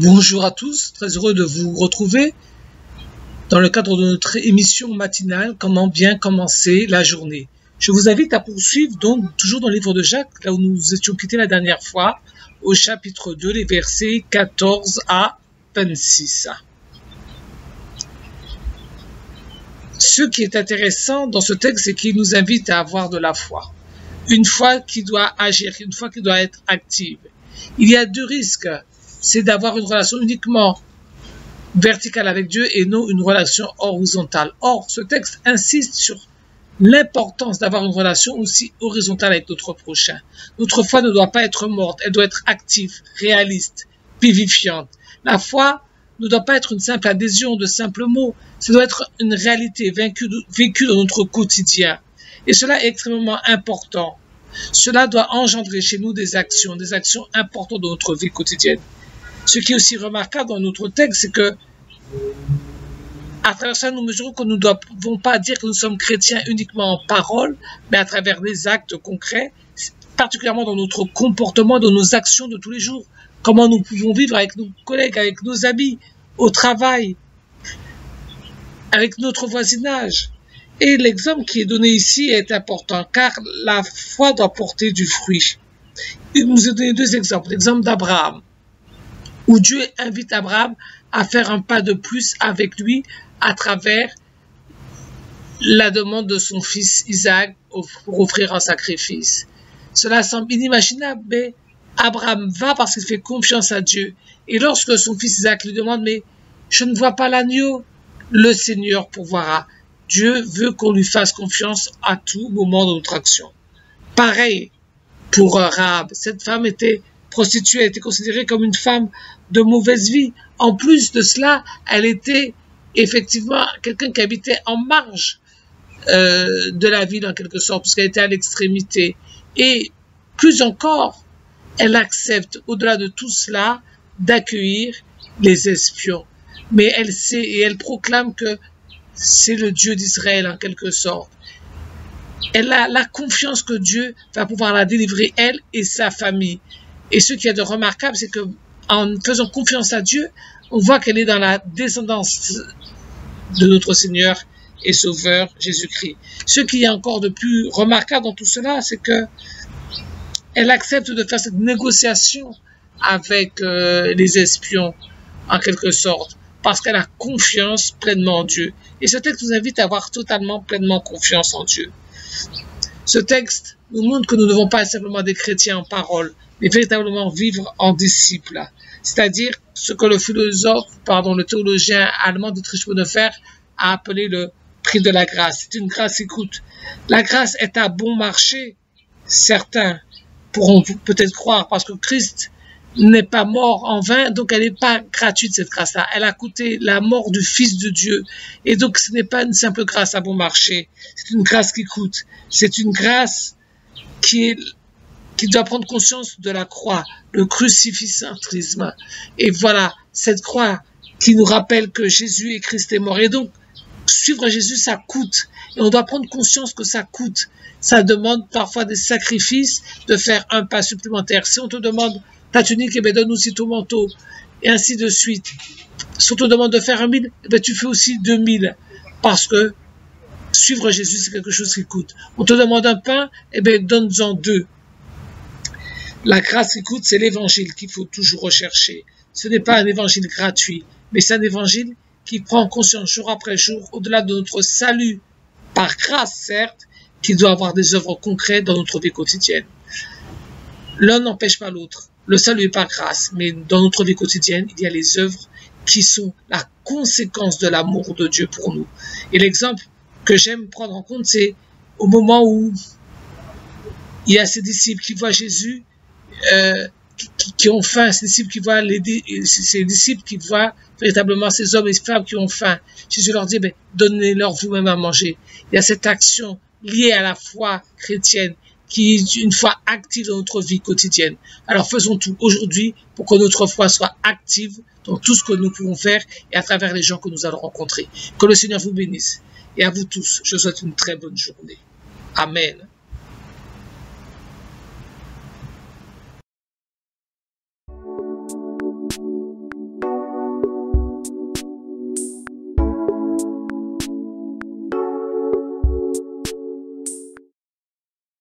Bonjour à tous, très heureux de vous retrouver dans le cadre de notre émission matinale Comment bien commencer la journée. Je vous invite à poursuivre donc toujours dans le livre de Jacques, là où nous étions quittés la dernière fois, au chapitre 2, les versets 14 à 26. Ce qui est intéressant dans ce texte, c'est qu'il nous invite à avoir de la foi. Une foi qui doit agir, une foi qui doit être active. Il y a deux risques. C'est d'avoir une relation uniquement verticale avec Dieu et non une relation horizontale. Or, ce texte insiste sur l'importance d'avoir une relation aussi horizontale avec notre prochain. Notre foi ne doit pas être morte, elle doit être active, réaliste, vivifiante. La foi ne doit pas être une simple adhésion de simples mots, ça doit être une réalité vécue dans notre quotidien. Et cela est extrêmement important. Cela doit engendrer chez nous des actions importantes dans notre vie quotidienne. Ce qui est aussi remarquable dans notre texte, c'est que, à travers ça, nous mesurons que nous ne devons pas dire que nous sommes chrétiens uniquement en parole, mais à travers des actes concrets, particulièrement dans notre comportement, dans nos actions de tous les jours. Comment nous pouvons vivre avec nos collègues, avec nos amis, au travail, avec notre voisinage. Et l'exemple qui est donné ici est important, car la foi doit porter du fruit. Il nous a donné deux exemples. L'exemple d'Abraham, où Dieu invite Abraham à faire un pas de plus avec lui à travers la demande de son fils Isaac pour offrir un sacrifice. Cela semble inimaginable, mais Abraham va parce qu'il fait confiance à Dieu. Et lorsque son fils Isaac lui demande, mais je ne vois pas l'agneau, le Seigneur pourvoira. Dieu veut qu'on lui fasse confiance à tout moment de notre action. Pareil pour Rahab, cette femme était prostituée, elle était considérée comme une femme de mauvaise vie. En plus de cela, elle était effectivement quelqu'un qui habitait en marge de la ville en quelque sorte, puisqu'elle était à l'extrémité. Et plus encore, elle accepte, au-delà de tout cela, d'accueillir les espions. Mais elle sait et elle proclame que c'est le Dieu d'Israël en quelque sorte. Elle a la confiance que Dieu va pouvoir la délivrer, elle et sa famille. Et ce qui est de remarquable, c'est que en faisant confiance à Dieu, on voit qu'elle est dans la descendance de notre Seigneur et Sauveur Jésus-Christ. Ce qui est encore de plus remarquable dans tout cela, c'est que elle accepte de faire cette négociation avec les espions, en quelque sorte, parce qu'elle a confiance pleinement en Dieu. Et ce texte nous invite à avoir pleinement confiance en Dieu. Ce texte nous montre que nous ne devons pas être simplement des chrétiens en parole, mais véritablement vivre en disciples. C'est-à-dire ce que le théologien allemand Dietrich Bonhoeffer a appelé le prix de la grâce. C'est une grâce qui coûte. La grâce est à bon marché. Certains pourront peut-être croire parce que Christ n'est pas mort en vain, donc elle n'est pas gratuite cette grâce-là. Elle a coûté la mort du Fils de Dieu. Et donc ce n'est pas une simple grâce à bon marché. C'est une grâce qui coûte. C'est une grâce qui doit prendre conscience de la croix, le crucifixentrisme. Et voilà, cette croix qui nous rappelle que Jésus et Christ est mort. Et donc, suivre Jésus, ça coûte. Et on doit prendre conscience que ça coûte. Ça demande parfois des sacrifices, de faire un pas supplémentaire. Si on te demande ta tunique, eh bien, donne aussi ton manteau. Et ainsi de suite. Si on te demande de faire 1000, eh bien, tu fais aussi 2000. Parce que suivre Jésus, c'est quelque chose qui coûte. On te demande un pain, eh bien, donne-en 2. La grâce qui coûte, c'est l'évangile qu'il faut toujours rechercher. Ce n'est pas un évangile gratuit, mais c'est un évangile qui prend conscience jour après jour, au-delà de notre salut, par grâce certes, qui doit avoir des œuvres concrètes dans notre vie quotidienne. L'un n'empêche pas l'autre. Le salut est par grâce, mais dans notre vie quotidienne, il y a les œuvres qui sont la conséquence de l'amour de Dieu pour nous. Et l'exemple que j'aime prendre en compte, c'est au moment où il y a ces disciples qui voient Jésus, qui ont faim, ces disciples qui voient véritablement ces hommes et ces femmes qui ont faim. Jésus leur dit, donnez-leur vous-même à manger. Il y a cette action liée à la foi chrétienne qui est une foi active dans notre vie quotidienne. Alors faisons tout aujourd'hui pour que notre foi soit active dans tout ce que nous pouvons faire et à travers les gens que nous allons rencontrer. Que le Seigneur vous bénisse. Et à vous tous, je vous souhaite une très bonne journée. Amen.